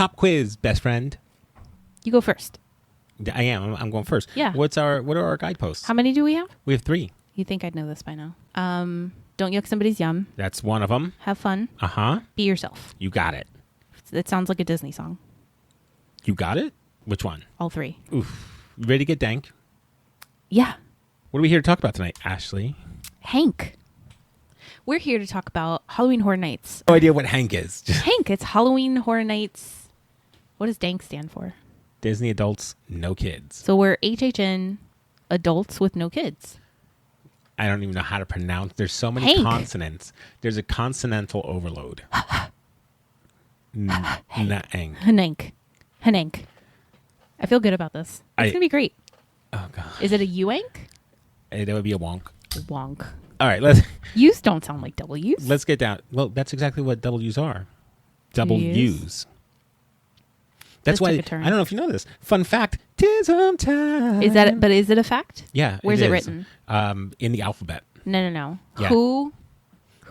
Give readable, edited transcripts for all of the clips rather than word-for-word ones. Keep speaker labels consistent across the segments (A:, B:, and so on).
A: Pop quiz, best friend.
B: You go first.
A: I am. I'm going first.
B: Yeah.
A: What are our guideposts?
B: How many do we have?
A: We have 3.
B: You think I'd know this by now. Don't yuck somebody's yum.
A: That's one of them.
B: Have fun.
A: Uh-huh.
B: Be yourself.
A: You got it.
B: It sounds like a Disney song.
A: You got it? Which one?
B: All 3.
A: Oof. You ready to get dank?
B: Yeah.
A: What are we here to talk about tonight, Ashley?
B: Hank. We're here to talk about Halloween Horror Nights.
A: No idea what Hank is.
B: Hank, it's Halloween Horror Nights. What does DANK stand for?
A: Disney adults, no kids.
B: So we're HHN adults with no kids.
A: I don't even know how to pronounce. There's so many
B: Hank.
A: consonants. There's a consonantal overload. Hank.
B: Hank. I feel good about this. It's going to be great.
A: Oh, God.
B: Is it a U-ank?
A: That would be a wonk.
B: Wonk.
A: All right, let's
B: U's don't sound like W's.
A: let's get down. Well, that's exactly what W's are. Double U's. That's
B: This
A: why
B: took a turn.
A: I don't know if you know this. Fun fact: tism time.
B: Is it a fact?
A: Yeah.
B: Where's it
A: is.
B: written?
A: In the alphabet.
B: No.
A: Yeah.
B: Who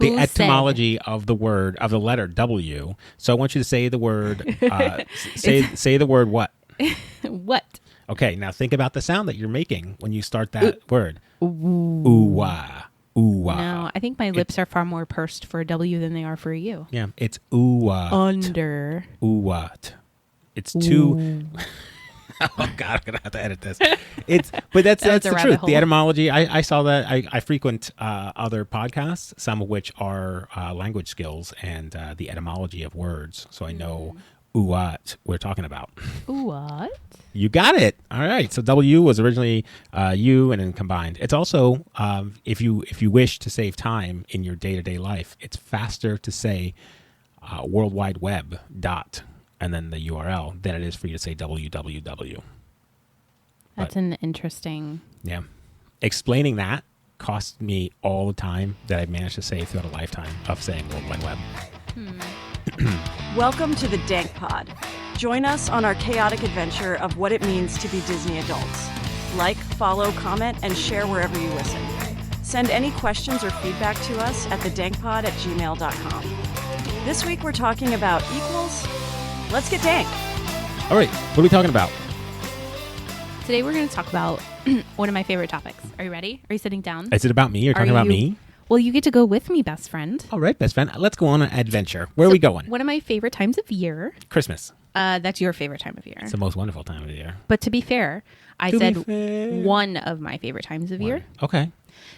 A: The
B: said-
A: etymology of the word of the letter W. So I want you to say the word. Say the word what?
B: What?
A: Okay. Now think about the sound that you're making when you start that word. Ooh-wah. Ooh-wah.
B: No, I think my lips are far more pursed for a W than they are for a U.
A: Yeah. It's ooh-wah.
B: Under.
A: Ooh-what. It's too. Oh God, I'm gonna have to edit this. But that's
B: a
A: the
B: rabbit
A: truth.
B: hole.
A: The etymology. I saw that. I frequent other podcasts, some of which are language skills and the etymology of words, so I know what we're talking about.
B: What?
A: You got it. All right. So W was originally U and then combined. It's also if you wish to save time in your day-to-day life, it's faster to say World Wide Web dot and then the URL than it is for you to say www.
B: That's an interesting.
A: Yeah. Explaining that cost me all the time that I've managed to save throughout a lifetime of saying World Wide Web.
C: Welcome to the DANK Pod. Join us on our chaotic adventure of what it means to be Disney adults. Like, follow, comment, and share wherever you listen. Send any questions or feedback to us at thedankpod@gmail.com. This week we're talking about equals. Let's get dank.
A: All right. What are we talking about?
B: Today we're going to talk about one of my favorite topics. Are you ready? Are you sitting down?
A: Is it about me? You're talking about me?
B: Well, you get to go with me, best friend.
A: All right, best friend. Let's go on an adventure. Where are we going?
B: One of my favorite times of year.
A: Christmas.
B: That's your favorite time of year.
A: It's the most wonderful time of the year.
B: But to be fair, I said one of my favorite times of year.
A: Okay.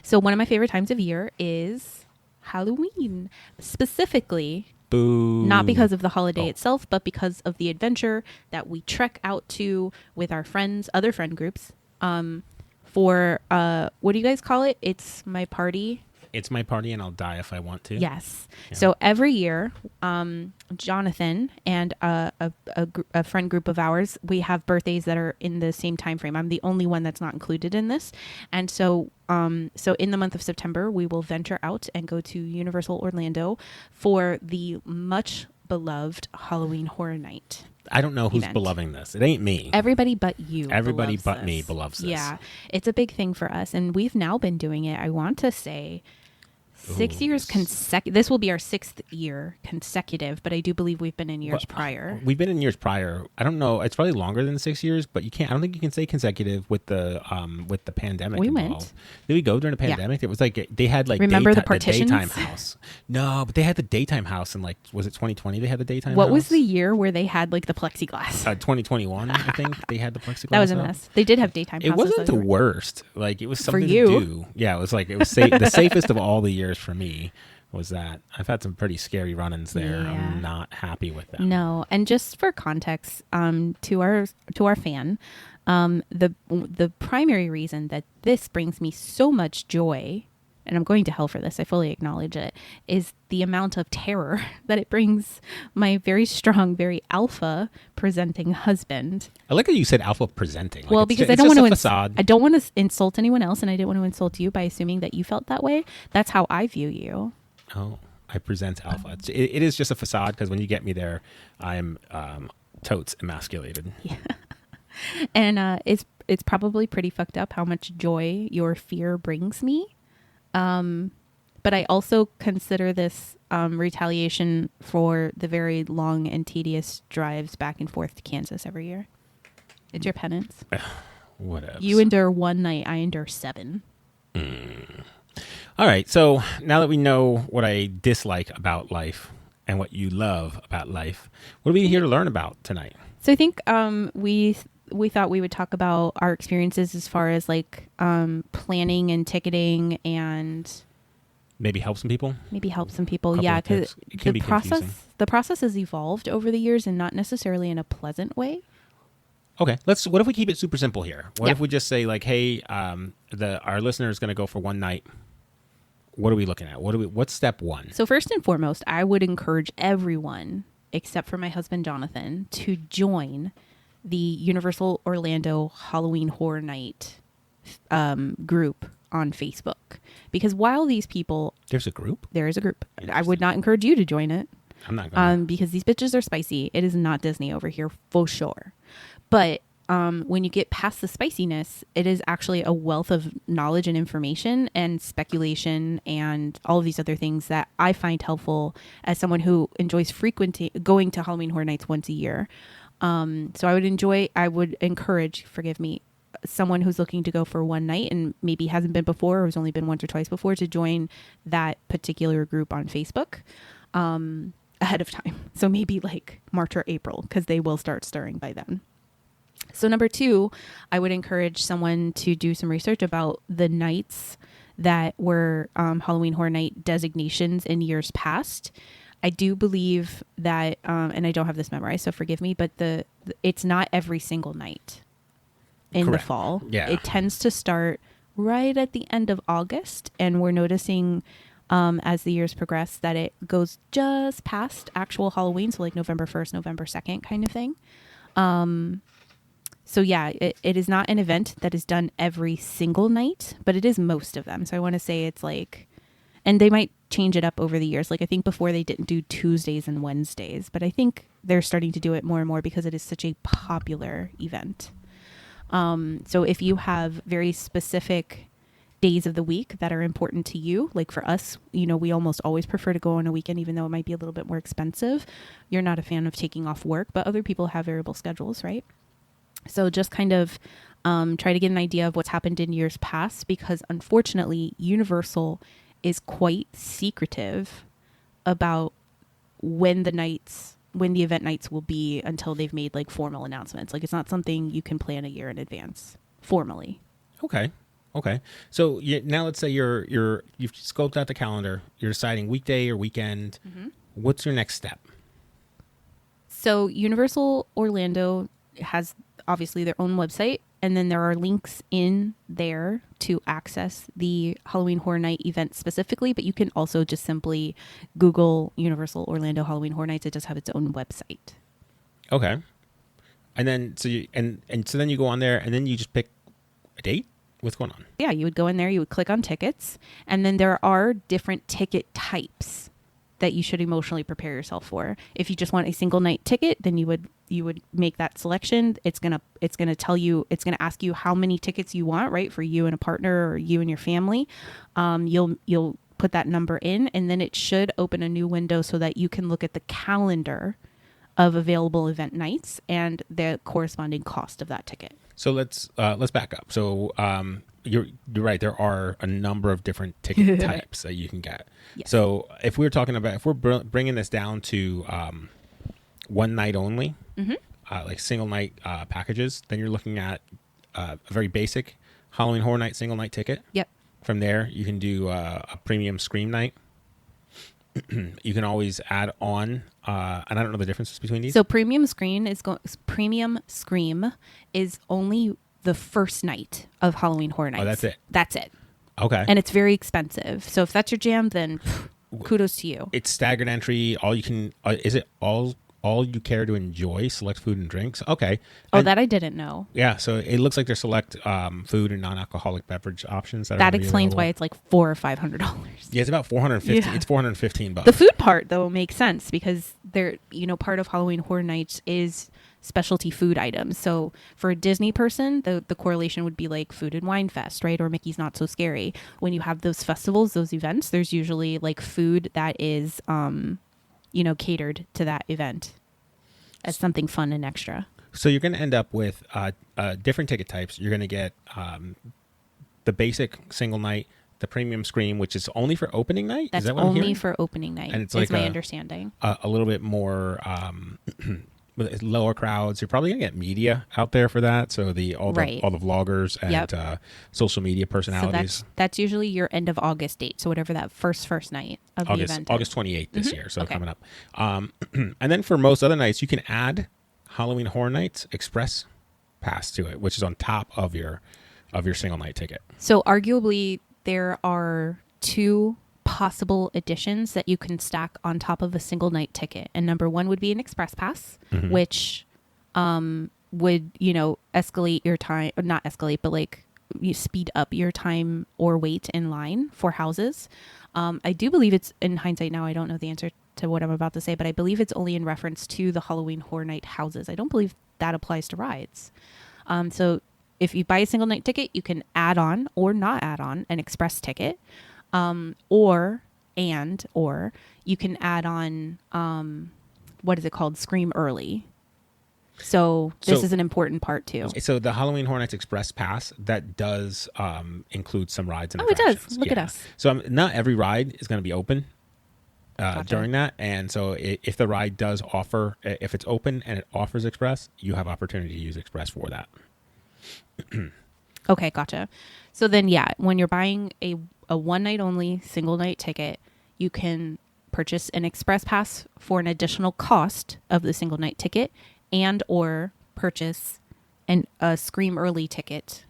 B: So one of my favorite times of year is Halloween. Specifically,
A: Boo.
B: not because of the holiday itself, but because of the adventure that we trek out to with our friends, other friend groups, for, what do you guys call it? It's my party.
A: It's my party and I'll die if I want to.
B: Yes.
A: Yeah.
B: So every year, Jonathan and a friend group of ours, we have birthdays that are in the same time frame. I'm the only one that's not included in this. And so in the month of September, we will venture out and go to Universal Orlando for the much beloved Halloween Horror Night.
A: I don't know who's
B: event.
A: beloving this. It ain't me.
B: Everybody but you.
A: Everybody
B: beloves
A: but
B: this.
A: me beloves this.
B: Yeah. It's a big thing for us. And we've now been doing it, I want to say, 6 years consecutive. This will be our 6th year consecutive, but I do believe we've been in years prior.
A: We've been in years prior. I don't know. It's probably longer than 6 years, but you can't. I don't think you can say consecutive with the pandemic.
B: We
A: involved.
B: went.
A: Did we go during the pandemic? It was like they had like
B: Remember the partitions?
A: daytime house. No, but they had the daytime house in like was it 2020? They had the daytime.
B: What
A: house?
B: was the year where they had like the plexiglass?
A: 2021, I think they had the plexiglass.
B: That was a
A: up.
B: mess. They did have daytime
A: It
B: houses.
A: wasn't the worst. Like it was
B: For
A: something
B: you.
A: to do. Yeah, it was like it was the safest of all the years for me. Was that I've had some pretty scary run-ins there.
B: Yeah.
A: I'm not happy with that.
B: No, and just for context, to our fan, the primary reason that this brings me so much joy, and I'm going to hell for this, I fully acknowledge it, is the amount of terror that it brings my very strong, very alpha presenting husband.
A: I like how you said alpha presenting. Like
B: Well,
A: it's
B: because
A: ju-
B: I
A: it's
B: don't
A: just
B: want
A: a
B: to
A: facade.
B: I don't want to insult anyone else, and I didn't want to insult you by assuming that you felt that way. That's how I view you.
A: Oh, I present alpha. It is just a facade because when you get me there, I'm totes emasculated.
B: Yeah. And it's probably pretty fucked up how much joy your fear brings me. But I also consider this retaliation for the very long and tedious drives back and forth to Kansas every year. It's your penance.
A: Whatever.
B: You endure one night. I endure 7.
A: All right. So now that we know what I dislike about life and what you love about life, what are we here to learn about tonight?
B: So I think we thought we would talk about our experiences as far as like planning and ticketing and
A: maybe help some people.
B: Yeah, because
A: the
B: process has evolved over the years and not necessarily in a pleasant way.
A: Okay, what if we keep it super simple here? What if we just say like, hey, our listener is going to go for one night. What are we looking at? What's step 1?
B: So first and foremost, I would encourage everyone, except for my husband, Jonathan, to join the Universal Orlando Halloween Horror Night group on Facebook. Because while these people...
A: There's a group?
B: There is a group. I would not encourage you to join it.
A: I'm not going to.
B: Because these bitches are spicy. It is not Disney over here, for sure. But when you get past the spiciness, it is actually a wealth of knowledge and information and speculation and all of these other things that I find helpful as someone who enjoys going to Halloween Horror Nights once a year. So I would encourage, someone who's looking to go for one night and maybe hasn't been before or has only been once or twice before to join that particular group on Facebook ahead of time. So maybe like March or April, because they will start stirring by then. So number 2, I would encourage someone to do some research about the nights that were Halloween Horror Night designations in years past. I do believe that, and I don't have this memorized, so forgive me, but it's not every single night in
A: Correct.
B: The fall.
A: Yeah.
B: It tends to start right at the end of August, and we're noticing as the years progress that it goes just past actual Halloween, so like November 1st, November 2nd kind of thing. So yeah, it is not an event that is done every single night, but it is most of them. So I want to say it's like, and they might change it up over the years. Like I think before they didn't do Tuesdays and Wednesdays, but I think they're starting to do it more and more because it is such a popular event. So if you have very specific days of the week that are important to you, like for us, we almost always prefer to go on a weekend, even though it might be a little bit more expensive. You're not a fan of taking off work, but other people have variable schedules, right? So just kind of try to get an idea of what's happened in years past, because unfortunately, Universal is quite secretive about when the event nights will be until they've made like formal announcements. Like it's not something you can plan a year in advance formally.
A: Okay. So now let's say you've scoped out the calendar. You're deciding weekday or weekend. Mm-hmm. What's your next step?
B: So Universal Orlando has obviously their own website, and then there are links in there to access the Halloween Horror Night event specifically, but you can also just simply Google Universal Orlando Halloween Horror Nights. It does have its own website.
A: Okay. And then so then you go on there and then you just pick a date? What's going on?
B: Yeah, you would go in there, you would click on tickets, and then there are different ticket types that you should emotionally prepare yourself for. If you just want a single night ticket, then you would make that selection. It's gonna ask you how many tickets you want, right, for you and a partner or you and your family. You'll put that number in, and then it should open a new window so that you can look at the calendar of available event nights and the corresponding cost of that ticket.
A: So let's back up. So you're right. There are a number of different ticket types that you can get.
B: Yes.
A: So if we're bringing this down to one night only, mm-hmm. Like single night packages, then you're looking at a very basic Halloween Horror Night single night ticket.
B: Yep.
A: From there, you can do a premium Scream night. You can always add on, and I don't know the differences between these.
B: So premium Scream is only the first night of Halloween Horror Nights.
A: Oh, that's it.
B: That's it.
A: Okay.
B: And it's very expensive. So if that's your jam, then kudos to you.
A: It's staggered entry. All you can is it all you care to enjoy? Select food and drinks. Okay.
B: Oh, that I didn't know.
A: Yeah. So it looks like there's select food and non-alcoholic beverage options.
B: That explains why it's like $400 or $500.
A: Yeah, it's about $450. Yeah. It's $415.
B: The food part though makes sense because there, part of Halloween Horror Nights is specialty food items. So for a Disney person, the correlation would be like Food and Wine Fest, right? Or Mickey's Not So Scary. When you have those festivals, those events, there's usually like food that is, catered to that event as something fun and extra.
A: So you're going to end up with different ticket types. You're going to get the basic single night, the premium scream, which is only for opening night.
B: That's
A: is that what
B: only
A: I'm hearing?
B: for opening night.
A: And it's
B: is
A: like
B: my understanding.
A: A little bit more with lower crowds. You're probably going to get media out there for that. So all the vloggers and social media personalities.
B: So that's usually your end of August date. So whatever that first night of the event.
A: August 28th this year. So coming up. And then for most other nights, you can add Halloween Horror Nights Express Pass to it, which is on top of your single night ticket.
B: So arguably there are two possible additions that you can stack on top of a single night ticket. And number one would be an Express Pass, which would, escalate your time, not escalate, but like you speed up your time or wait in line for houses. I do believe it's, in hindsight now, I don't know the answer to what I'm about to say, but I believe it's only in reference to the Halloween Horror Night houses. I don't believe that applies to rides. So if you buy a single night ticket, you can add on or not add on an express ticket, or you can add on, what is it called? Scream early. So this is an important part too.
A: So the Halloween Horror Nights Express Pass, that does include some rides and
B: it
A: attractions.
B: does. Look at us.
A: So not every ride is going to be open
B: Gotcha.
A: during that. And so if the ride does offer, if it's open and it offers Express, you have opportunity to use Express for that.
B: Okay, gotcha. So then, when you're buying a one night only single night ticket, you can purchase an Express Pass for an additional cost of the single night ticket, and or purchase a Scream Early ticket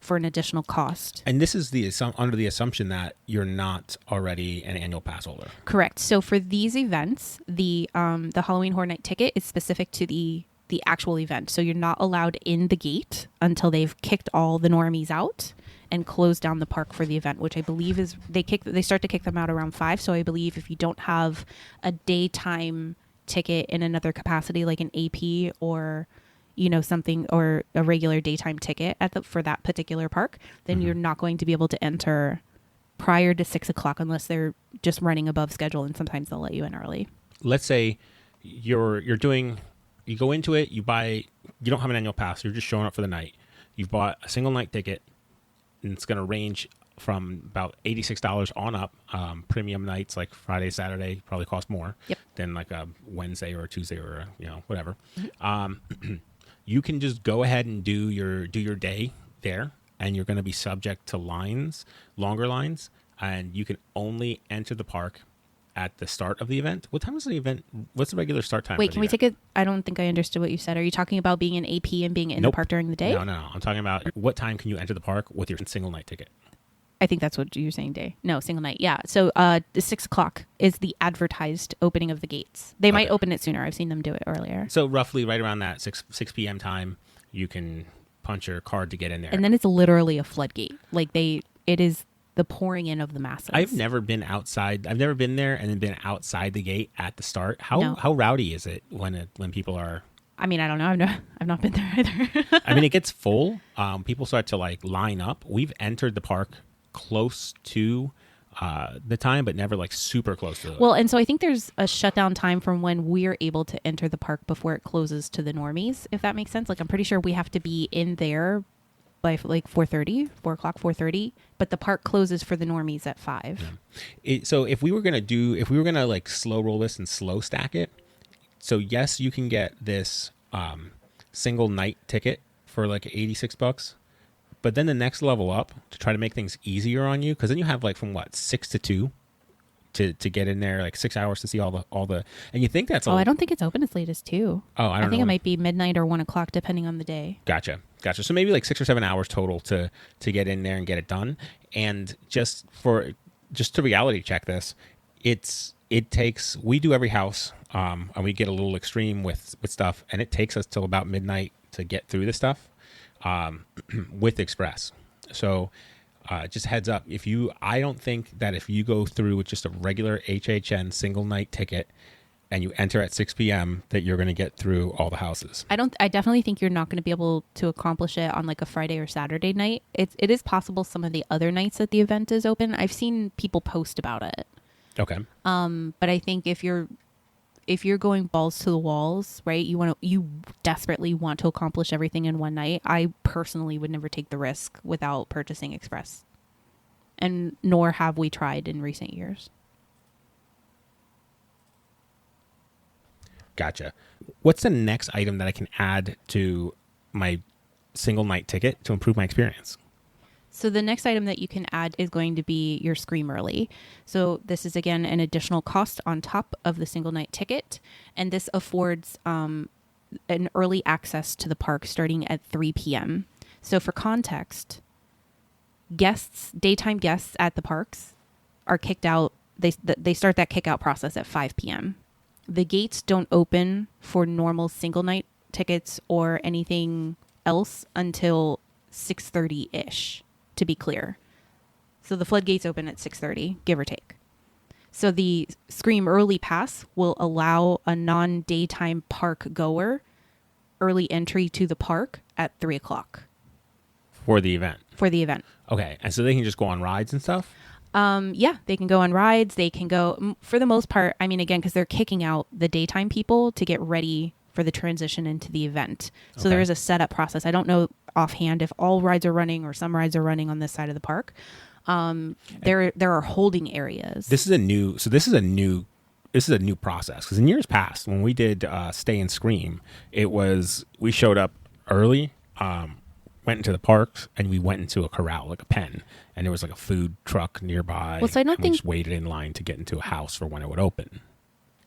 B: for an additional cost.
A: And this is under the assumption that you're not already an annual pass holder.
B: Correct. So for these events, the Halloween Horror Night ticket is specific to the actual event. So you're not allowed in the gate until they've kicked all the normies out and closed down the park for the event, which I believe is they start to kick them out around 5. So I believe if you don't have a daytime ticket in another capacity like an AP or something, or a regular daytime ticket for that particular park, then you're not going to be able to enter prior to 6 o'clock unless they're just running above schedule, and sometimes they'll let you in early.
A: Let's say you go into it, you don't have an annual pass, you're just showing up for the night. You've bought a single night ticket, and it's going to range from about $86 on up. Premium nights like Friday, Saturday probably cost more than like a Wednesday or a Tuesday or whatever. You can just go ahead and do your day there, and you're going to be subject to longer lines, and you can only enter the park at the start of the event. What time is the event? What's the regular start time?
B: Wait, can we take it? I don't think I understood what you said. Are you talking about being an AP and being in the park during the day?
A: No. I'm talking about what time can you enter the park with your single night ticket?
B: I think that's what you're saying, day. No, single night. Yeah. So the 6 o'clock is the advertised opening of the gates. They might open it sooner. I've seen them do it earlier.
A: So roughly right around that 6 p.m. time, you can punch your card to get in there.
B: And then it's literally a floodgate. It is the pouring in of the masses.
A: I've never been outside. I've never been there and then been outside the gate at the start. How rowdy is it when people are?
B: I mean, I don't know. I've not been there either.
A: I mean, it gets full. People start to line up. We've entered the park close to the time, but never super close to it.
B: Well, and so I think there's a shutdown time from when we're able to enter the park before it closes to the normies, if that makes sense. I'm pretty sure we have to be in there by 4:30, but the park closes for the normies at 5.
A: Yeah. So if we were gonna slow roll this and slow stack it, so yes, you can get this single night ticket for $86. But then the next level up to try to make things easier on you, because then you have from 6 to 2 to get in there, 6 hours to see all the, and you think that's
B: I don't think it's open as late as 2.
A: Oh, I think
B: it might be midnight or 1 o'clock depending on the day.
A: Gotcha. So maybe 6 or 7 hours total to get in there and get it done. And just to reality check this, we do every house, and we get a little extreme with stuff, and it takes us till about midnight to get through the stuff. With Express. So just heads up, I don't think that if you go through with just a regular HHN single night ticket, and you enter at 6 p.m., that you're going to get through all the houses.
B: I definitely think you're not going to be able to accomplish it on like a Friday or Saturday night. It is possible some of the other nights that the event is open. I've seen people post about it.
A: Okay.
B: But I think if you're going balls to the walls, right? You desperately want to accomplish everything in one night. I personally would never take the risk without purchasing express. And nor have we tried in recent years.
A: Gotcha. What's the next item that I can add to my single night ticket to improve my experience?
B: So the next item that you can add is going to be your Scream Early. So this is, again, an additional cost on top of the single night ticket. And this affords an early access to the park starting at 3 p.m. So for context, daytime guests at the parks are kicked out. They start that kick out process at 5 p.m. The gates don't open for normal single night tickets or anything else until 6:30-ish, to be clear. So the floodgates open at 6:30, give or take. So the Scream Early Pass will allow a non-daytime park goer early entry to the park at 3 o'clock.
A: For the event?
B: For the event.
A: Okay. And so they can just go on rides and stuff?
B: Yeah, they can go on rides. They can go, for the most part, I mean, again, because they're kicking out the daytime people to get ready for the transition into the event. So there is a setup process. I don't know offhand if all rides are running or some rides are running on this side of the park. There are holding areas.
A: This is a new process, because in years past when we did Stay and Scream, we showed up early, went into the parks, and we went into a corral, like a pen, and there was like a food truck nearby.
B: Well, so I don't
A: and
B: think
A: we just waited in line to get into a house for when it would open.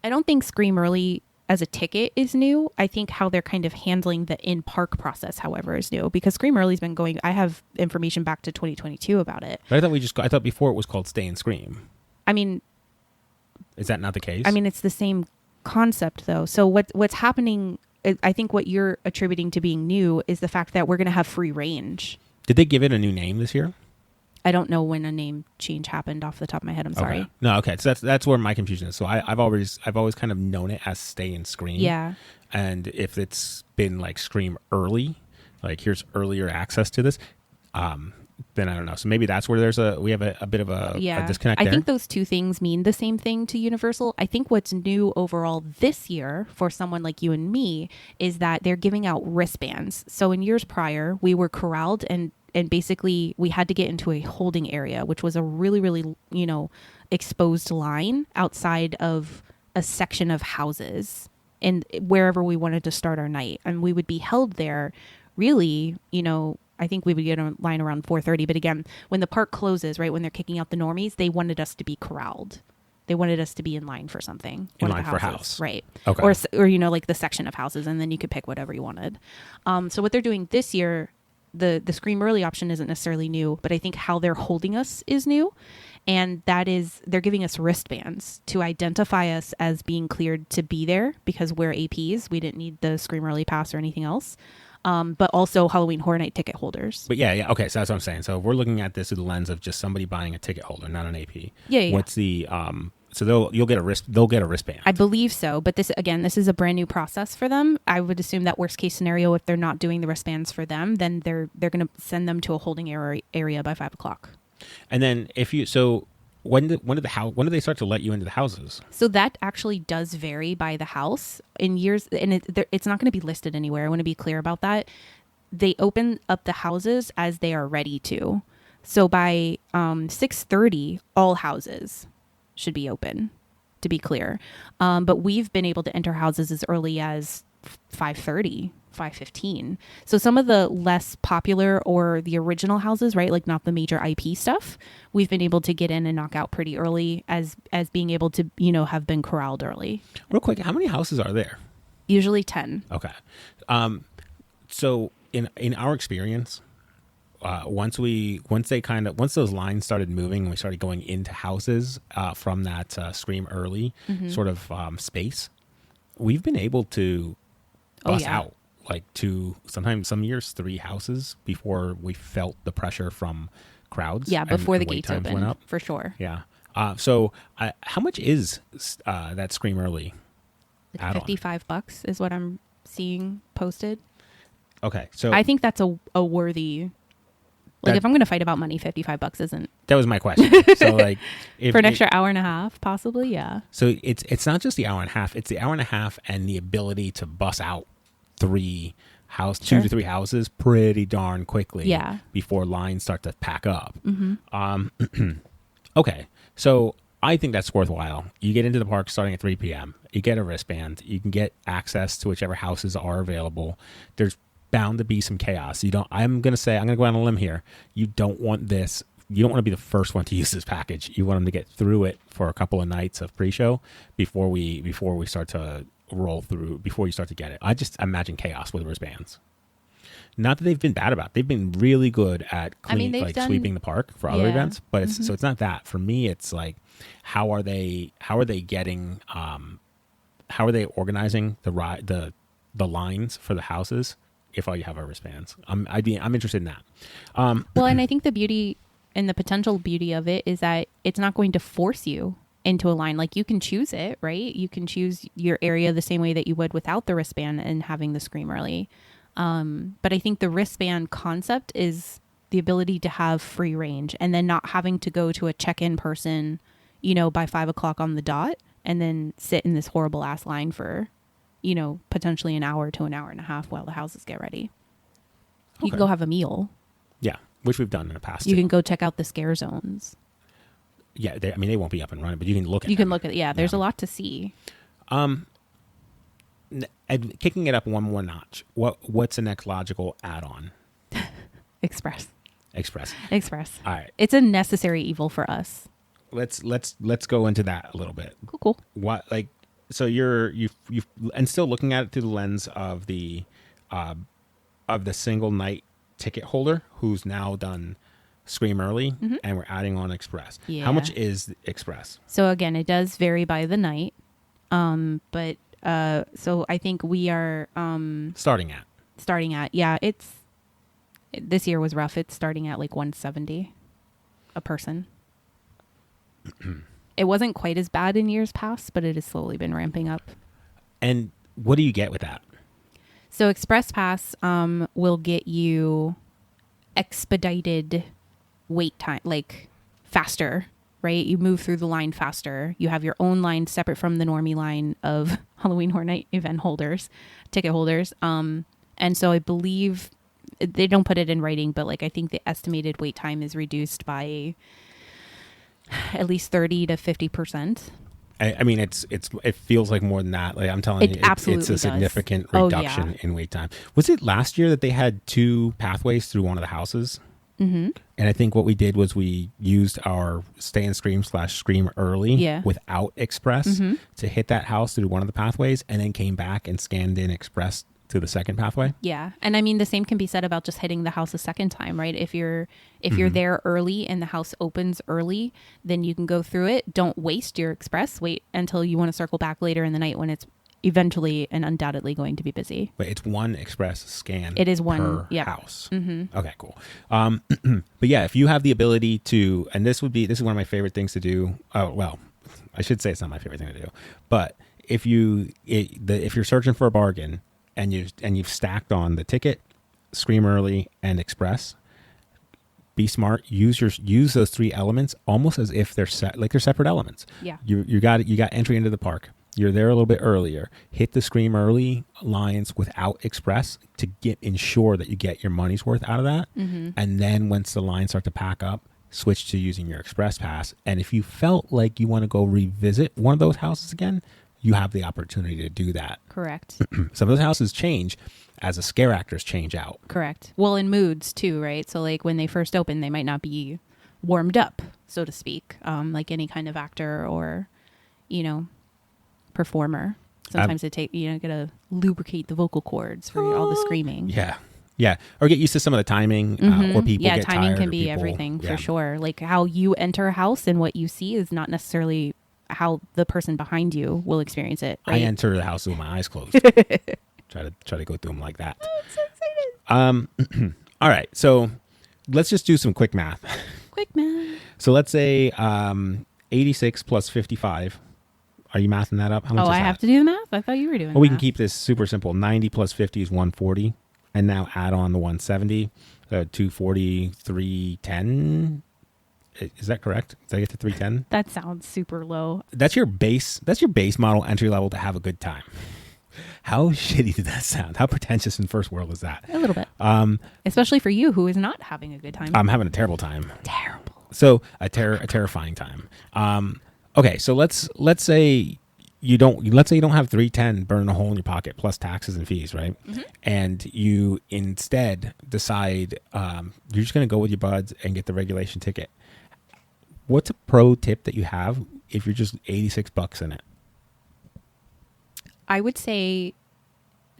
B: I don't think Scream Early as a ticket is new. I think how they're kind of handling the in-park process, however, is new, because Scream Early's been going. I have information back to 2022 about it.
A: But I thought before it was called Stay and Scream.
B: I mean,
A: is that not the case?
B: I mean, it's the same concept though. So what's happening? I think what you're attributing to being new is the fact that we're going to have free range.
A: Did they give it a new name this year?
B: I don't know when a name change happened off the top of my head. I'm sorry.
A: Okay. No, okay. So that's where my confusion is. So I've always kind of known it as Stay and Scream.
B: Yeah.
A: And if it's been like Scream Early, like here's earlier access to this, then I don't know. So maybe that's where we have a bit of a disconnect there.
B: I think those two things mean the same thing to Universal. I think what's new overall this year for someone like you and me is that they're giving out wristbands. So in years prior, we were corralled and basically we had to get into a holding area, which was a really, really, exposed line outside of a section of houses and wherever we wanted to start our night. And we would be held there really, I think we would get in line around 4:30. But again, when the park closes, right, when they're kicking out the normies, they wanted us to be corralled. They wanted us to be in line for something.
A: In line for a house.
B: Right.
A: Okay.
B: Or like the section of houses, and then you could pick whatever you wanted. So what they're doing this year, the Scream Early option isn't necessarily new, but I think how they're holding us is new. And that is, they're giving us wristbands to identify us as being cleared to be there because we're APs. We didn't need the Scream Early pass or anything else. But also Halloween Horror Night ticket holders.
A: But yeah. Okay, so that's what I'm saying. So if we're looking at this through the lens of just somebody buying a ticket holder, not an AP.
B: Yeah.
A: What's the so they'll get a wristband.
B: I believe so, but this is a brand new process for them. I would assume that worst case scenario, if they're not doing the wristbands for them, then they're going to send them to a holding area by 5 o'clock.
A: And then when do they start to let you into the houses?
B: So that actually does vary by the house in years, and it's not going to be listed anywhere. I want to be clear about that. They open up the houses as they are ready to. So by 6:30, all houses should be open, to be clear. But we've been able to enter houses as early as 5:30. 5:15. So some of the less popular or the original houses, right, like not the major IP stuff, we've been able to get in and knock out pretty early as being able to, have been corralled early.
A: Real quick, how many houses are there?
B: Usually 10.
A: Okay. So in our experience, once those lines started moving and we started going into houses from that Scream Early sort of space, we've been able to bust out like sometimes some years 3 houses before we felt the pressure from crowds.
B: Yeah, before the
A: wait
B: gates
A: times
B: open,
A: went up.
B: for sure.
A: Yeah. So how much is that Scream Early
B: Like
A: add-on.
B: $55 is what I'm seeing posted.
A: Okay, so
B: I think that's a worthy. Like,
A: That-
B: if I'm going to fight about money, $55 isn't
A: that was my question. So like, if
B: for an extra hour and a half, possibly. Yeah.
A: so it's not just the hour and a half; it's the hour and a half and the ability to bus out two
B: Sure.
A: to three houses pretty darn quickly.
B: Yeah.
A: Before lines start to pack up.
B: Mm-hmm.
A: Okay, so I think that's worthwhile. You get into the park starting at 3 p.m. You get a wristband. You can get access to whichever houses are available. There's bound to be some chaos. I'm going to go on a limb here. You don't want this. You don't want to be the first one to use this package. You want them to get through it for a couple of nights of pre-show before we start to roll through, before you start to get it. I just imagine chaos with wristbands. Not that they've been bad about it. They've been really good at sweeping the park for other events, but it's so it's not that. For me, it's like how are they getting how are they organizing the lines for the houses if all you have are wristbands? I'm interested in that.
B: Well, and I think the beauty and the potential beauty of it is that it's not going to force you into a line. Like, you can choose it, right? You can choose your area the same way that you would without the wristband and having the scream early. But I think the wristband concept is the ability to have free range and then not having to go to a check-in person, by 5 o'clock on the dot and then sit in this horrible ass line for, potentially an hour to an hour and a half while the houses get ready. You can go have a meal.
A: Yeah, which we've done in the past.
B: You can go check out the scare zones.
A: Yeah, they won't be up and running, but you can look at.
B: You can look at. Yeah, there's a lot to see.
A: And kicking it up one more notch. What's the next logical add-on?
B: Express.
A: All right,
B: It's a necessary evil for us.
A: let's go into that a little bit.
B: Cool.
A: What, like, so you've and still looking at it through the lens of the single night ticket holder who's now done Scream Early, and we're adding on Express.
B: Yeah.
A: How much is Express?
B: So again, it does vary by the night. But so I think we are
A: Starting at
B: this year was rough. It's starting at like $170 a person. It wasn't quite as bad in years past, but it has slowly been ramping up.
A: And what do you get with that?
B: So Express Pass will get you expedited wait time, like faster, right? You move through the line faster. You have your own line separate from the normie line of Halloween Horror Night event holders, ticket holders. And so I believe they don't put it in writing, but like I think the estimated wait time is reduced by at least 30 to 50%.
A: I mean, it feels like more than that. Like I'm telling you, it's a significant reduction in wait time. Was it last year that they had 2 pathways through one of the houses? Mm-hmm. And I think what we did was we used our Stay and Scream early without Express to hit that house through one of the pathways, and then came back and scanned in Express to the second pathway.
B: Yeah. And I mean, the same can be said about just hitting the house a second time, right? If you're there early and the house opens early, then you can go through it. Don't waste your Express. Wait until you want to circle back later in the night when it's eventually and undoubtedly going to be busy.
A: But it's one Express scan.
B: It is one
A: per house. Mm-hmm. Okay, cool. But yeah, if you have the ability to, and this is one of my favorite things to do. Oh, well, I should say it's not my favorite thing to do, but if you're searching for a bargain and you've stacked on the ticket, Scream Early, and Express, be smart. Use those 3 elements almost as if they're separate elements.
B: Yeah.
A: You got entry into the park. You're there a little bit earlier. Hit the Scream Early lines without Express to ensure that you get your money's worth out of that. Mm-hmm. And then once the lines start to pack up, switch to using your Express Pass. And if you felt like you want to go revisit one of those houses again, you have the opportunity to do that.
B: Correct.
A: Some of those houses change as the scare actors change out.
B: Correct. Well, in moods too, right? So like when they first open, they might not be warmed up, so to speak, like any kind of actor or, performer. Sometimes they gotta lubricate the vocal cords for all the screaming.
A: Yeah. Or get used to some of the timing, or people get tired. Yeah,
B: timing can be everything for sure. Like how you enter a house and what you see is not necessarily how the person behind you will experience it. Right?
A: I enter the house with my eyes closed. try to go through them like that.
B: Oh, I'm so excited.
A: All right, so let's just do some quick math.
B: Quick math.
A: So let's say 86 plus 55 Are you mathing that up? How much
B: Oh,
A: is
B: I
A: that?
B: have to do the math? I thought you were doing
A: Well, we can
B: math.
A: keep this super simple. 90 plus 50 is 140. And now add on the 170. 240, 310. Is that correct? Did I get to 310?
B: That sounds super low.
A: That's your base model entry level to have a good time. How shitty did that sound? How pretentious and first world is that?
B: A little bit. Especially for you who is not having a good time.
A: I'm having a terrible time.
B: Terrible.
A: So a terrifying time. Okay, so let's say you don't have 310 burning a hole in your pocket plus taxes and fees, right?
B: Mm-hmm.
A: And you instead decide you're just going to go with your buds and get the regulation ticket. What's a pro tip that you have if you're just $86 in it?
B: I would say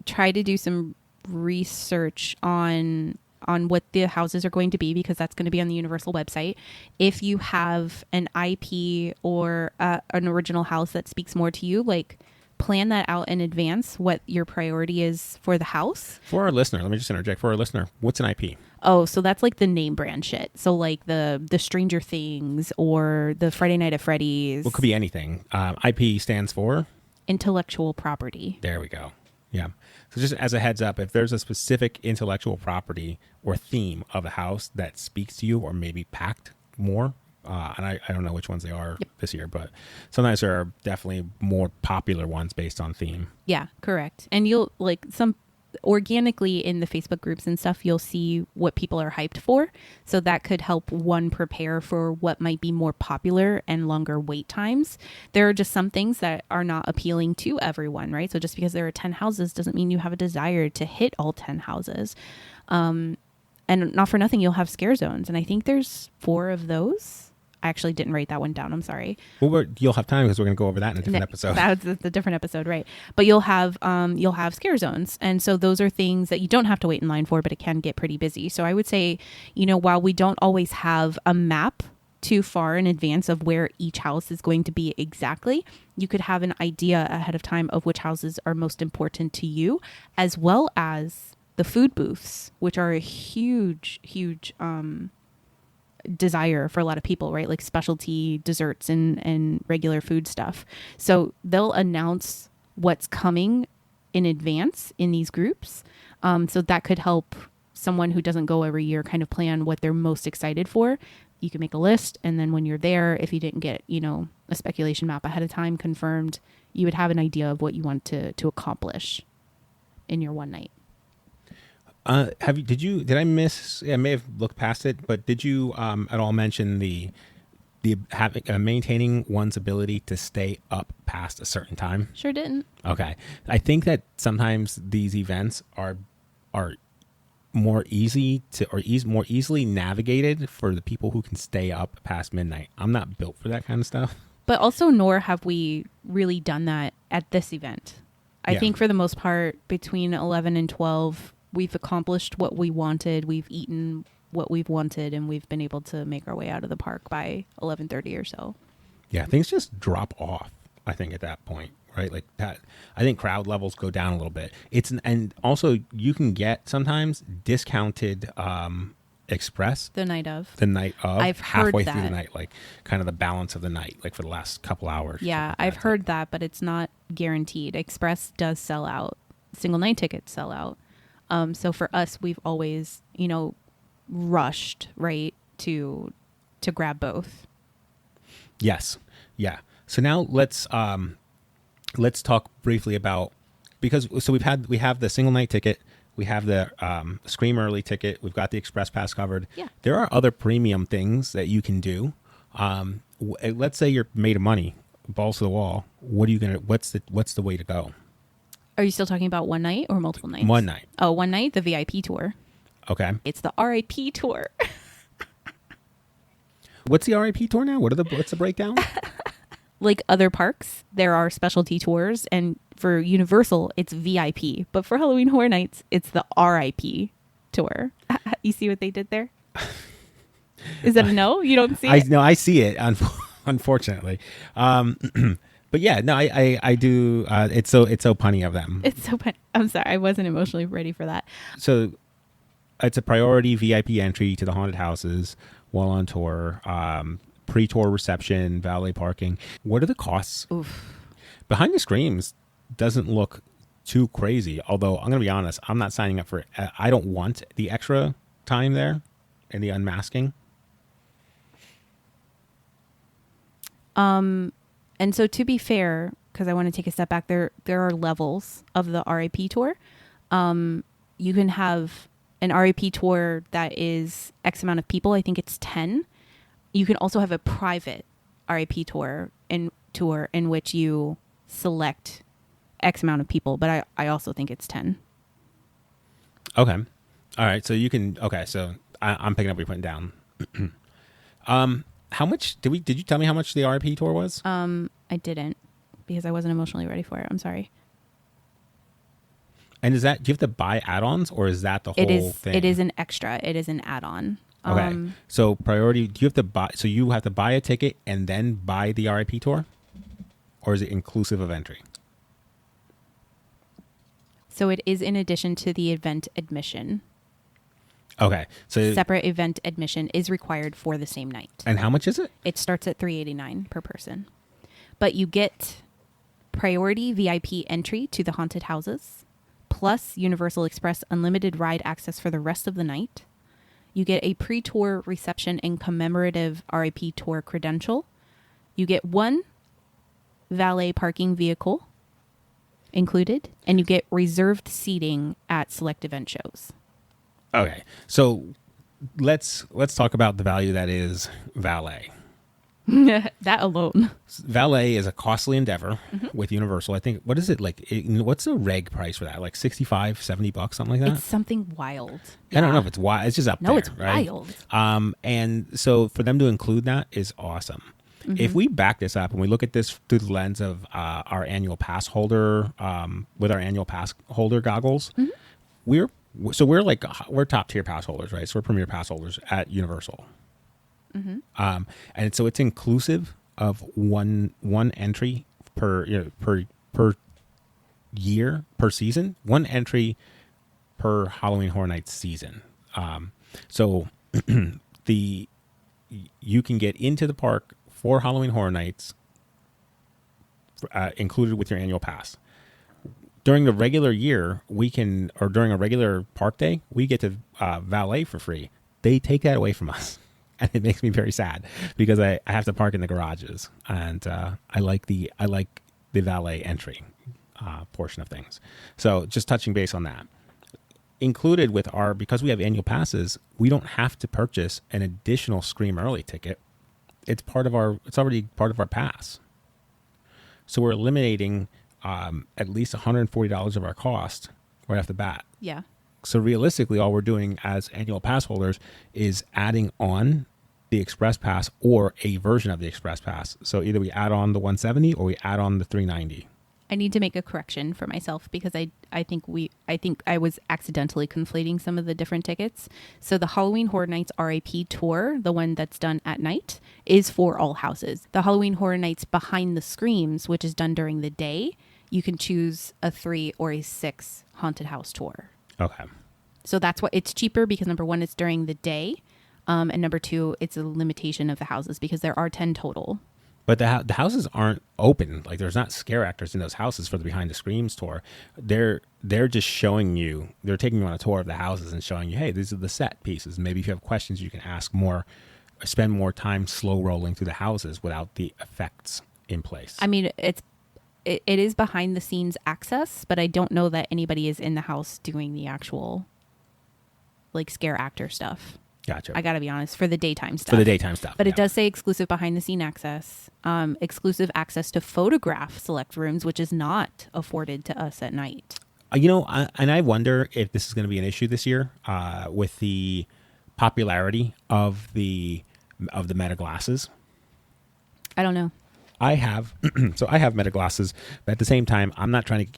B: try to do some research on what the houses are going to be, because that's going to be on the Universal website. If you have an IP or an original house that speaks more to you, like plan that out in advance, what your priority is for the house.
A: For our listener, let me just interject. For our listener, what's an IP?
B: Oh, so that's like the name brand shit. So like the Stranger Things or the Friday Night at Freddy's.
A: Well, it could be anything. IP stands for?
B: Intellectual property.
A: There we go. Yeah. So just as a heads up, if there's a specific intellectual property or theme of a house that speaks to you or maybe packed more, and I don't know which ones they are this year, but sometimes there are definitely more popular ones based on theme.
B: Yeah, correct. And you'll like some organically in the Facebook groups and stuff, you'll see what people are hyped for. So that could help one prepare for what might be more popular and longer wait times. There are just some things that are not appealing to everyone, right? So just because there are 10 houses doesn't mean you have a desire to hit all 10 houses. And not for nothing, you'll have scare zones. And I think there's 4 of those. I actually didn't write that one down. I'm sorry.
A: Well, you'll have time because we're going to go over that in a different episode.
B: That's the different episode, right? But you'll have scare zones, and so those are things that you don't have to wait in line for, but it can get pretty busy. So I would say, while we don't always have a map too far in advance of where each house is going to be exactly, you could have an idea ahead of time of which houses are most important to you, as well as the food booths, which are a huge desire for a lot of people, right? Like specialty desserts and regular food stuff. So they'll announce what's coming in advance in these groups. So that could help someone who doesn't go every year kind of plan what they're most excited for. You can make a list, and then when you're there, if you didn't get, a speculation map ahead of time confirmed, you would have an idea of what you want to accomplish in your one night.
A: Did I miss? I may have looked past it, but did you at all mention the having maintaining one's ability to stay up past a certain time?
B: Sure didn't.
A: Okay, I think that sometimes these events are more more easily navigated for the people who can stay up past midnight. I'm not built for that kind of stuff.
B: But also, nor have we really done that at this event. I think for the most part, between 11 and 12. We've accomplished what we wanted. We've eaten what we've wanted, and we've been able to make our way out of the park by 11:30 or so.
A: Yeah, things just drop off, I think, at that point, right? Like that. I think crowd levels go down a little bit. And also you can get sometimes discounted express
B: The night of.
A: I've
B: heard
A: halfway
B: that.
A: through the night, like kind of the balance of the night, like for the last couple hours.
B: Yeah,
A: like
B: I've heard that, but it's not guaranteed. Express does sell out. Single night tickets sell out. So for us, we've always, rushed right to grab both.
A: Yes. Yeah. So now let's talk briefly about, because we have the single night ticket, we have the Scream Early ticket, we've got the Express Pass covered.
B: Yeah.
A: There are other premium things that you can do. Let's say you're made of money, balls to the wall. What's the way to go?
B: Are you still talking about one night or multiple nights?
A: One night.
B: Oh, one night, the VIP tour.
A: Okay.
B: It's the RIP tour.
A: What's the RIP tour now? What's the breakdown?
B: Like other parks, there are specialty tours, and for Universal, it's VIP. But for Halloween Horror Nights, it's the RIP tour. You see what they did there? Is that a no? You don't see it?
A: No, I see it, unfortunately. But yeah, no, I do. It's so punny of them.
B: It's so funny. I'm sorry, I wasn't emotionally ready for that.
A: So it's a priority VIP entry to the haunted houses while on tour, pre-tour reception, valet parking. What are the costs?
B: Oof.
A: Behind the Screams doesn't look too crazy. Although I'm going to be honest, I'm not signing up for it. I don't want the extra time there and the unmasking.
B: And so to be fair, because I want to take a step back, there are levels of the RIP tour. You can have an RIP tour that is X amount of people. I think it's 10. You can also have a private RIP tour in which you select X amount of people, but I also think it's 10.
A: Okay. All right. So you can, okay. So I'm picking up what you're putting down. How much did you tell me how much the RIP tour was?
B: I didn't, because I wasn't emotionally ready for it. I'm sorry.
A: And do you have to buy add-ons, or is that the whole thing?
B: It is an extra. It is an add-on.
A: Okay. So priority, do you have to buy, so you have to buy a ticket and then buy the RIP tour? Or is it inclusive of entry?
B: So it is in addition to the event admission.
A: Okay. So
B: separate event admission is required for the same night.
A: And how much is it?
B: It starts at $389 per person. But you get priority VIP entry to the haunted houses, plus Universal Express unlimited ride access for the rest of the night. You get a pre-tour reception and commemorative RIP tour credential. You get one valet parking vehicle included, and you get reserved seating at select event shows.
A: Okay. So let's talk about the value that is valet.
B: That alone.
A: Valet is a costly endeavor with Universal. I think, what is it like? What's the reg price for that? Like $65, $70, something like that?
B: It's something wild.
A: I don't know if it's wild. It's just up there.
B: No, it's
A: right?
B: wild.
A: And so for them to include that is awesome. If we back this up and we look at this through the lens of our annual pass holder, with our annual pass holder goggles, we're top tier pass holders, right? So we're premier pass holders at Universal. And so it's inclusive of one entry per year, per season, one entry per Halloween Horror Nights season. So you can get into the park for Halloween Horror Nights, included with your annual pass. During the regular year, during a regular park day, we get to valet for free. They take that away from us, and it makes me very sad because I have to park in the garages, and I like the valet entry portion of things. So just touching base on that. Included with because we have annual passes, we don't have to purchase an additional Scream Early ticket. It's already part of our pass. So we're eliminating at least $140 of our cost right off the bat.
B: Yeah.
A: So realistically, all we're doing as annual pass holders is adding on the Express Pass or a version of the Express Pass. So either we add on the 170 or we add on the 390.
B: I need to make a correction for myself because I think I was accidentally conflating some of the different tickets. So the Halloween Horror Nights RIP tour, the one that's done at night, is for all houses. The Halloween Horror Nights Behind the Screams, which is done during the day, you can choose a 3 or a 6 haunted house tour.
A: Okay.
B: So that's what it's cheaper because number one, it's during the day. And number two, it's a limitation of the houses because there are 10 total.
A: But the houses aren't open. Like there's not scare actors in those houses for the Behind the Screams tour. They're just showing you. They're taking you on a tour of the houses and showing you, hey, these are the set pieces. Maybe if you have questions, you can ask more, spend more time slow rolling through the houses without the effects in place.
B: I mean, it is behind the scenes access, but I don't know that anybody is in the house doing the actual like scare actor stuff.
A: Gotcha.
B: I got to be honest, for the daytime stuff.
A: For the daytime stuff.
B: But it does say exclusive behind the scene access, exclusive access to photograph select rooms, which is not afforded to us at night.
A: And I wonder if this is going to be an issue this year with the popularity of the Meta glasses.
B: I don't know.
A: I have Meta glasses, but at the same time, I'm not trying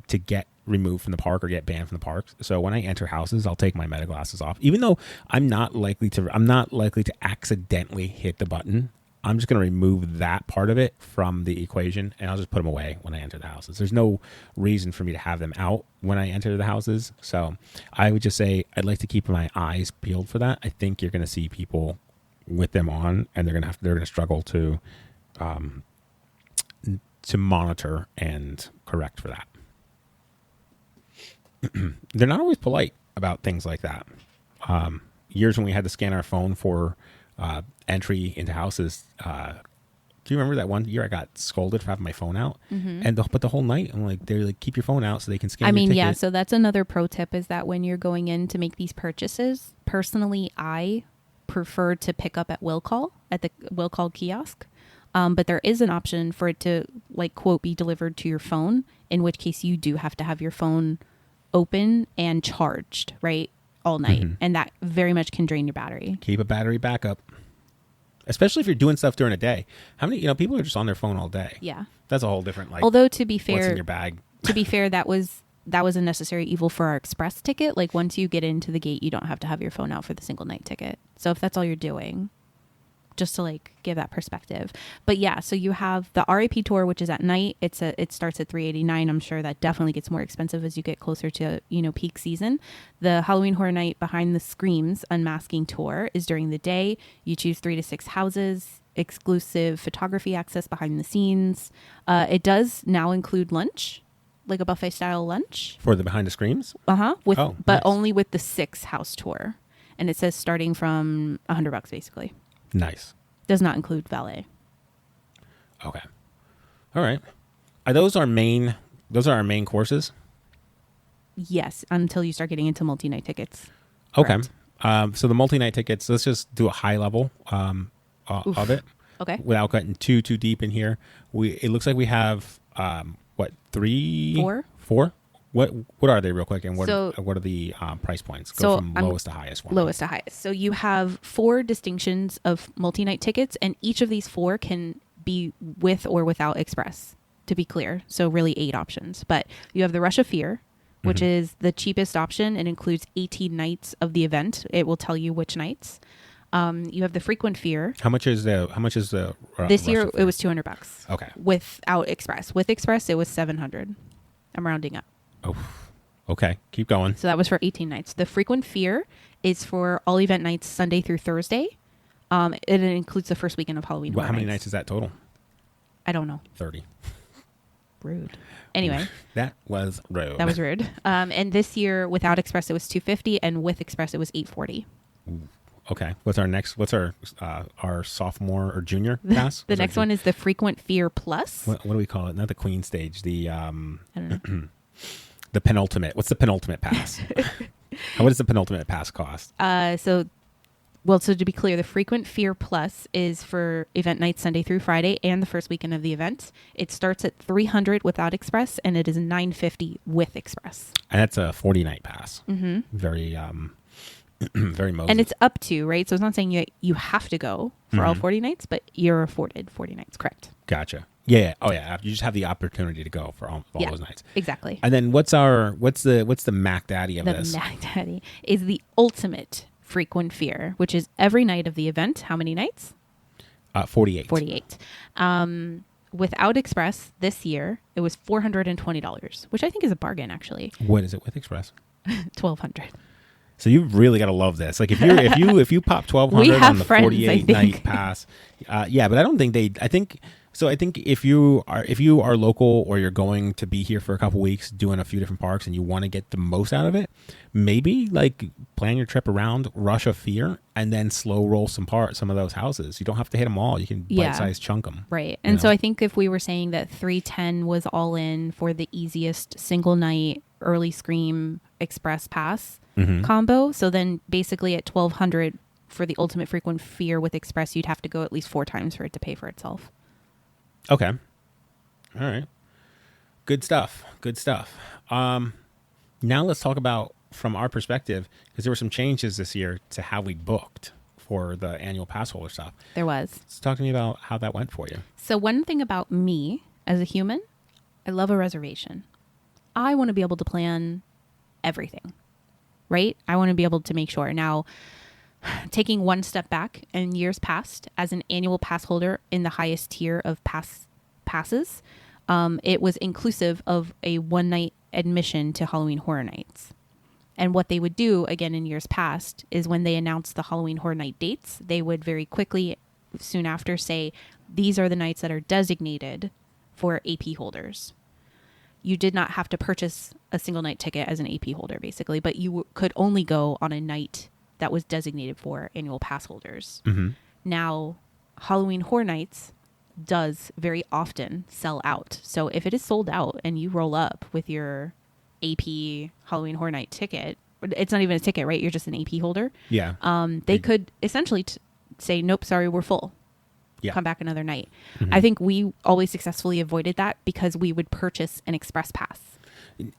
A: to get removed from the park or get banned from the park. So when I enter houses, I'll take my Meta glasses off, even though I'm not likely to accidentally hit the button. I'm just going to remove that part of it from the equation, and I'll just put them away when I enter the houses. There's no reason for me to have them out when I enter the houses. So I would just say I'd like to keep my eyes peeled for that. I think you're going to see people with them on, and they're going to struggle to to monitor and correct for that. They're not always polite about things like that. Years when we had to scan our phone for entry into houses, do you remember that one year I got scolded for having my phone out? And but the whole night, I'm like, they're like, keep your phone out so they can scan your ticket.
B: Yeah, so that's another pro tip, is that when you're going in to make these purchases, personally, I prefer to pick up at will call, at the will call kiosk. But there is an option for it to, like, quote, be delivered to your phone, in which case you do have to have your phone open and charged, right, all night. And that very much can drain your battery.
A: Keep a battery backup, especially if you're doing stuff during a day. How many, people are just on their phone all day.
B: Yeah.
A: That's a whole different, like,
B: although to be fair,
A: what's in your bag.
B: To be fair, that was a necessary evil for our express ticket. Like, once you get into the gate, you don't have to have your phone out for the single night ticket. So if that's all you're doing, just to, like, give that perspective. But yeah, so you have the RAP tour, which is at night. It starts at $389. I'm sure that definitely gets more expensive as you get closer to, peak season. The Halloween Horror Night Behind the Screams Unmasking Tour is during the day. You choose 3 to 6 houses, exclusive photography access behind the scenes. It does now include lunch, like a buffet style lunch.
A: For the Behind the Screams?
B: But
A: nice.
B: Only with the 6 house tour. And it says starting from $100 basically.
A: Nice.
B: Does not include valet.
A: Okay. All right. Are those our main courses?
B: Yes, until you start getting into multi-night tickets.
A: Okay. So the multi-night tickets, let's just do a high level of it.
B: Okay.
A: Without getting too deep in here. It looks like we have 4? What are they real quick, and what are the price points? Go from lowest to highest one.
B: Lowest to highest. So you have 4 distinctions of multi-night tickets, and each of these 4 can be with or without express, to be clear. So really 8 options. But you have the Rush of Fear, which is the cheapest option. It includes 18 nights of the event. It will tell you which nights. You have the Frequent Fear.
A: How much is the
B: this year? It was $200.
A: Okay.
B: Without express. With express, it was $700. I'm rounding up.
A: Oh, okay. Keep going.
B: So that was for 18 nights. The Frequent Fear is for all event nights, Sunday through Thursday. It includes the first weekend of Halloween.
A: How many nights is that total?
B: I don't know.
A: 30.
B: Rude. Anyway.
A: That was rude.
B: That was rude. And this year, without express, it was $250, and with express, it was $840.
A: Okay. What's our sophomore or junior pass?
B: The next one is the Frequent Fear Plus.
A: What do we call it? Not the Queen stage. The
B: I don't know.
A: the penultimate. What's the penultimate pass? What does the penultimate pass cost?
B: So to be clear, the Frequent Fear Plus is for event nights Sunday through Friday and the first weekend of the event. It starts at $300 without express, and it is $950 with express.
A: And that's a 40-night pass. Mm-hmm. Very very mosey.
B: And it's up to, right? So it's not saying you have to go for all 40 nights, but you're afforded 40 nights, correct?
A: Gotcha. Yeah. Oh yeah. You just have the opportunity to go for all those nights.
B: Exactly.
A: And then what's the Mac Daddy of this?
B: The Mac Daddy is the ultimate Frequent Fear, which is every night of the event. How many nights?
A: 48.
B: 48. Without express this year, it was $420, which I think is a bargain, actually.
A: What is it with express?
B: $1,200.
A: So you've really got to love this. Like if you pop 1,200 on the 48-night pass, yeah. But I don't think I think if you are local or you're going to be here for a couple weeks doing a few different parks and you want to get the most out of it, maybe like plan your trip around Rush of Fear and then slow roll some of those houses. You don't have to hit them all. You can bite-sized chunk them.
B: Right. And so I think if we were saying that 310 was all in for the easiest single night early scream express pass combo, so then basically at $1,200 for the ultimate Frequent Fear with express, you'd have to go at least 4 times for it to pay for itself.
A: Okay. All right. Good stuff. Now let's talk about, from our perspective, because there were some changes this year to how we booked for the annual Passholder stuff.
B: There was.
A: So talk to me about how that went for you.
B: So one thing about me as a human, I love a reservation. I want to be able to plan everything, right? I want to be able to make sure. Now, taking one step back, in years past, as an annual pass holder in the highest tier of passes, it was inclusive of a one-night admission to Halloween Horror Nights. And what they would do, again, in years past, is when they announced the Halloween Horror Night dates, they would very quickly, soon after, say, these are the nights that are designated for AP holders. You did not have to purchase a single night ticket as an AP holder, basically, but you could only go on a night that was designated for annual pass holders.
A: Mm-hmm.
B: Now, Halloween Horror Nights does very often sell out. So if it is sold out and you roll up with your AP Halloween Horror Night ticket, it's not even a ticket, right? You're just an AP holder.
A: Yeah.
B: They could essentially say, nope, sorry, we're full.
A: Yeah.
B: Come back another night.
A: Mm-hmm.
B: I think we always successfully avoided that because we would purchase an express pass.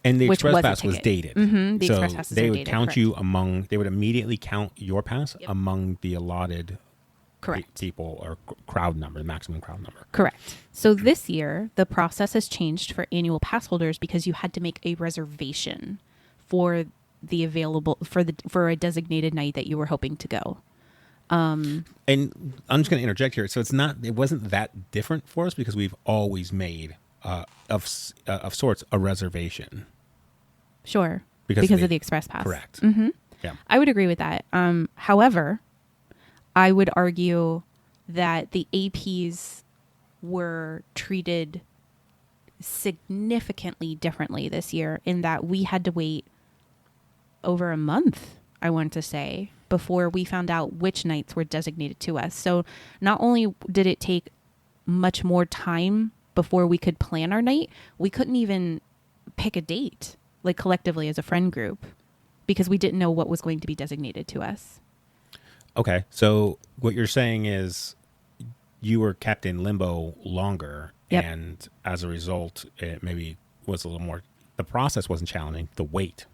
A: And the
B: which
A: express
B: was a
A: pass was
B: ticket.
A: dated.
B: Mm-hmm. The
A: so
B: express passes
A: they
B: are
A: would
B: dated,
A: count
B: correct.
A: you among, they would immediately count your pass among the allotted
B: Correct.
A: people or crowd number, maximum crowd number.
B: Correct. So this year, the process has changed for annual pass holders because you had to make a reservation for the available for a designated night that you were hoping to go.
A: And I'm just going to interject here. So it wasn't that different for us because we've always made of sorts a reservation.
B: Sure.
A: Because
B: of the express pass.
A: Correct.
B: Mm-hmm.
A: Yeah.
B: I would agree with that. However, I would argue that the APs were treated significantly differently this year in that we had to wait over a month, I want to say, before we found out which nights were designated to us. So not only did it take much more time before we could plan our night, we couldn't even pick a date, like collectively as a friend group, because we didn't know what was going to be designated to us.
A: Okay. So what you're saying is you were kept in limbo longer.
B: Yep.
A: And as a result, it maybe was a little more, the process wasn't challenging. The wait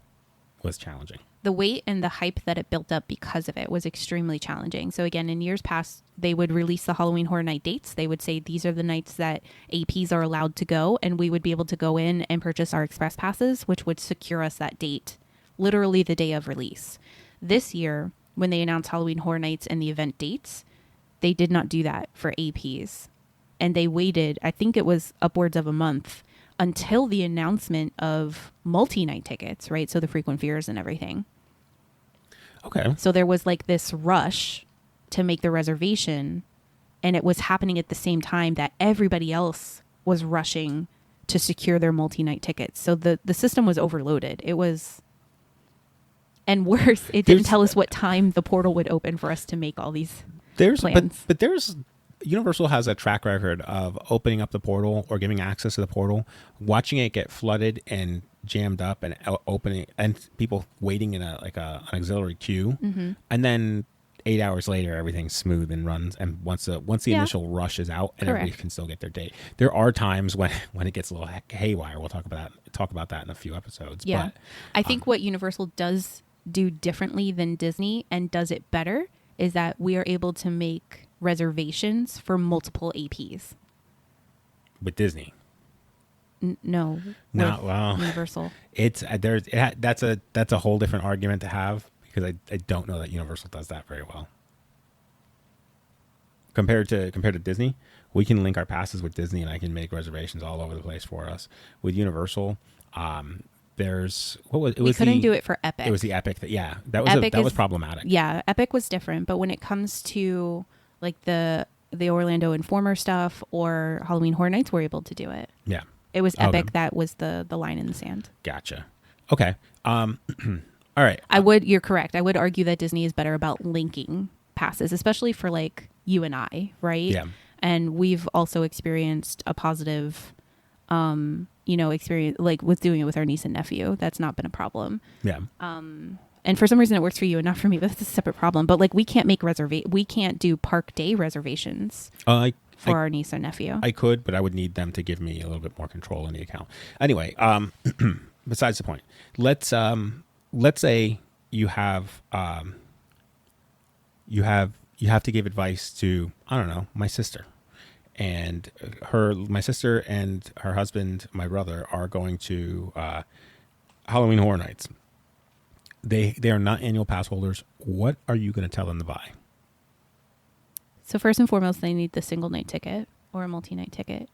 A: was challenging.
B: The wait and the hype that it built up because of it was extremely challenging. So again, in years past, they would release the Halloween Horror Night dates. They would say these are the nights that APs are allowed to go, and we would be able to go in and purchase our express passes, which would secure us that date, literally the day of release. This year, when they announced Halloween Horror Nights and the event dates, they did not do that for APs. And they waited, I think it was upwards of a month, until the announcement of multi-night tickets, right? So the frequent fears and everything.
A: Okay.
B: So there was like this rush to make the reservation, and it was happening at the same time that everybody else was rushing to secure their multi-night tickets. So the system was overloaded. It was, and worse, it didn't tell us what time the portal would open for us to make all these plans.
A: But there's Universal has a track record of opening up the portal or giving access to the portal, watching it get flooded and jammed up and opening, and people waiting in an auxiliary queue, and then 8 hours later everything's smooth and runs. And once the initial rush is out, and everybody can still get their date. There are times when it gets a little haywire. We'll talk about that in a few episodes.
B: Yeah,
A: but,
B: I think what Universal does do differently than Disney and does it better is that we are able to make reservations for multiple APs.
A: With Disney.
B: No,
A: not well.
B: Universal.
A: That's a whole different argument to have, because I don't know that Universal does that very well. Compared to Disney, we can link our passes with Disney, and I can make reservations all over the place for us. With Universal, we couldn't
B: do it for Epic.
A: It was the Epic that was problematic.
B: Yeah, Epic was different, but when it comes to like the Orlando Informer stuff or Halloween Horror Nights, we're able to do it.
A: Yeah.
B: It was Epic that was the line in the sand.
A: Gotcha. Okay. All right.
B: You're correct. I would argue that Disney is better about linking passes, especially for like you and I, right?
A: Yeah.
B: And we've also experienced a positive, experience, like with doing it with our niece and nephew. That's not been a problem.
A: Yeah.
B: And for some reason it works for you and not for me, but that's a separate problem. But like we can't we can't do park day reservations for our niece or nephew.
A: I could, but I would need them to give me a little bit more control in the account. Anyway, besides the point, let's say you have to give advice to, I don't know, my sister. And my sister and her husband, my brother, are going to Halloween Horror Nights. They are not annual pass holders. What are you going to tell them to buy?
B: So first and foremost, they need the single night ticket or a multi-night ticket.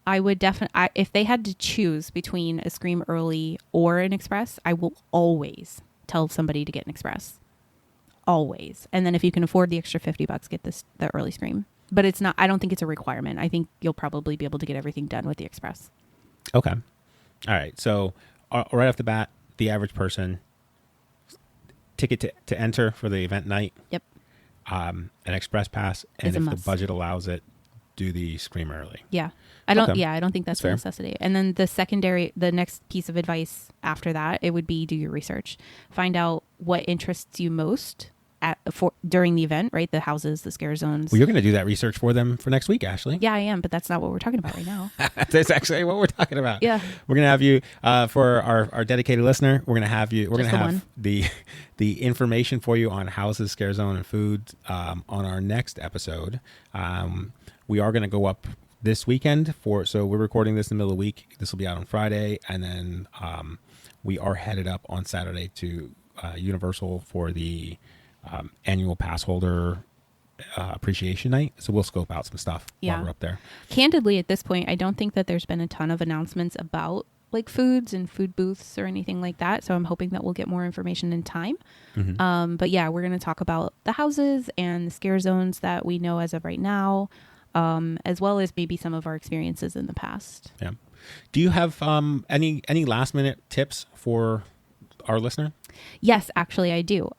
B: I would definitely, if they had to choose between a Scream Early or an Express, I will always tell somebody to get an Express. Always. And then if you can afford the extra $50, get the early Scream. But it's not. I don't think it's a requirement. I think you'll probably be able to get everything done with the Express.
A: Okay. All right. So right off the bat, the average person, ticket to enter for the event night.
B: Yep.
A: An Express pass, and if the budget allows it, do the Scream early.
B: Yeah. I don't think that's
A: fair.
B: a necessity. And then the next piece of advice after that, it would be do your research. Find out what interests you most during the event, right? The houses, the scare zones.
A: Well, you're going to do that research for them for next week, Ashley.
B: Yeah, I am, but that's not what we're talking about right now.
A: That's actually what we're talking about.
B: Yeah.
A: We're going to have you, for our dedicated listener, we're going to have you, we're going to have the information for you on houses, scare zone, and food on our next episode. We are going to go up this weekend so we're recording this in the middle of the week. This will be out on Friday. And then we are headed up on Saturday to Universal for the annual Passholder appreciation night. So we'll scope out some stuff while we're up there.
B: Candidly, at this point, I don't think that there's been a ton of announcements about like foods and food booths or anything like that. So I'm hoping that we'll get more information in time. Mm-hmm. But yeah, we're going to talk about the houses and the scare zones that we know as of right now, as well as maybe some of our experiences in the past.
A: Yeah. Do you have any last minute tips for our listener?
B: Yes, actually I do.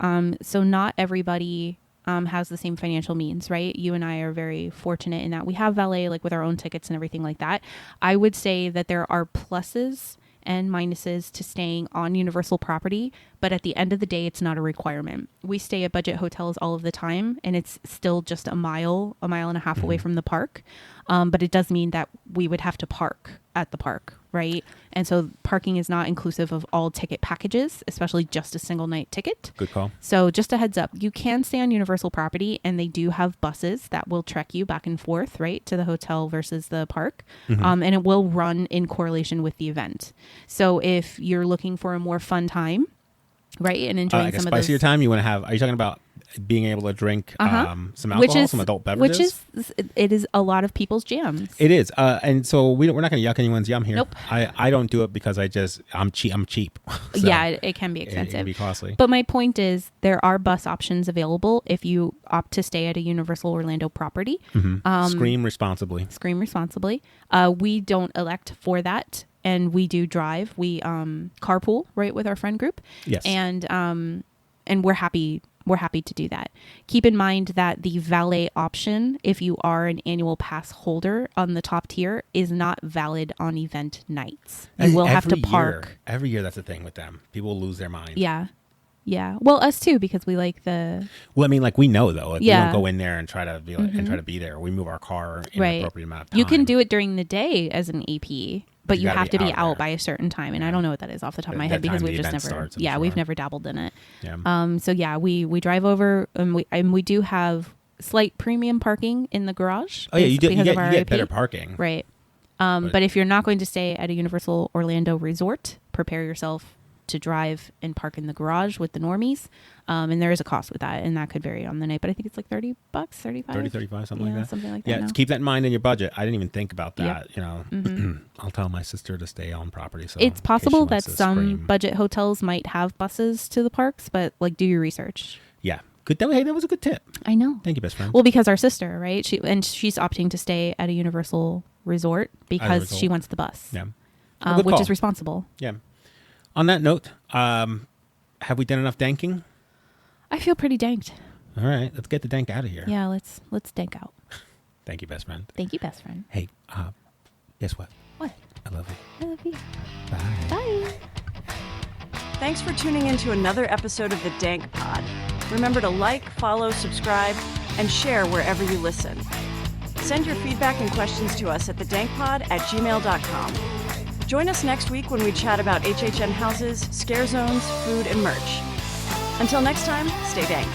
B: So not everybody has the same financial means, right? You and I are very fortunate in that we have valet, like with our own tickets and everything like that. I would say that there are pluses and minuses to staying on Universal property, but at the end of the day, it's not a requirement. We stay at budget hotels all of the time, and it's still just a mile and a half away from the park. But it does mean that we would have to park at the park, right? And so parking is not inclusive of all ticket packages, especially just a single night ticket.
A: Good call.
B: So just a heads up, you can stay on Universal property, and they do have buses that will trek you back and forth, right, to the hotel versus the park. And it will run in correlation with the event. So if you're looking for a more fun time, right, and enjoying some of those...
A: spicier time, you want to have... Are you talking about being able to drink some alcohol, some adult beverages?
B: It is a lot of people's jams.
A: It is. And so we're not going to yuck anyone's yum here.
B: Nope.
A: I don't do it because I'm cheap. So
B: yeah, it can be expensive.
A: It can be costly.
B: But my point is there are bus options available if you opt to stay at a Universal Orlando property.
A: Scream responsibly.
B: Scream responsibly. We don't elect for that. And we do drive. We carpool, right, with our friend group.
A: Yes.
B: And we're happy to do that. Keep in mind that the valet option, if you are an annual pass holder on the top tier, is not valid on event nights. You will have to park.
A: Every year, that's the thing with them. People will lose their mind.
B: Yeah. Yeah. Well, us too, because we like the...
A: Well, I mean, like we know though. Like, we don't go in there and try to be and try to be there. We move our car in an appropriate amount of time.
B: You can do it during the day as an AP, but you have to be out
A: there
B: by a certain time, and I don't know what that is off the top of my head because we've just never. We've never dabbled in it.
A: Yeah.
B: So yeah, we drive over, and we do have slight premium parking in the garage.
A: Oh yeah, you get better parking,
B: right? But if you're not going to stay at a Universal Orlando resort, prepare yourself to drive and park in the garage with the normies. And there is a cost with that, and that could vary on the night, but I think it's like $30, 35,
A: 35, something like that.
B: Something like that.
A: Yeah,
B: now.
A: Keep that in mind in your budget. I didn't even think about that.
B: Yep.
A: You know, I'll tell my sister to stay on property. So
B: it's possible that some budget hotels might have buses to the parks, but like do your research.
A: Yeah. Good. Hey, that was a good tip.
B: I know.
A: Thank you, best friend.
B: Well, because our sister, right? She's opting to stay at a Universal resort because she wants the bus.
A: Yeah.
B: Which is responsible.
A: Yeah. On that note, have we done enough danking?
B: I feel pretty danked.
A: All right, let's get the dank out of here.
B: Yeah, let's dank out.
A: Thank you, best friend.
B: Thank you, best friend.
A: Hey, guess what?
B: What?
A: I love you.
B: I love you.
A: Bye.
B: Bye.
C: Thanks for tuning in to another episode of the Dank Pod. Remember to like, follow, subscribe, and share wherever you listen. Send your feedback and questions to us at thedankpod@gmail.com. Join us next week when we chat about HHN houses, scare zones, food, and merch. Until next time, stay dank.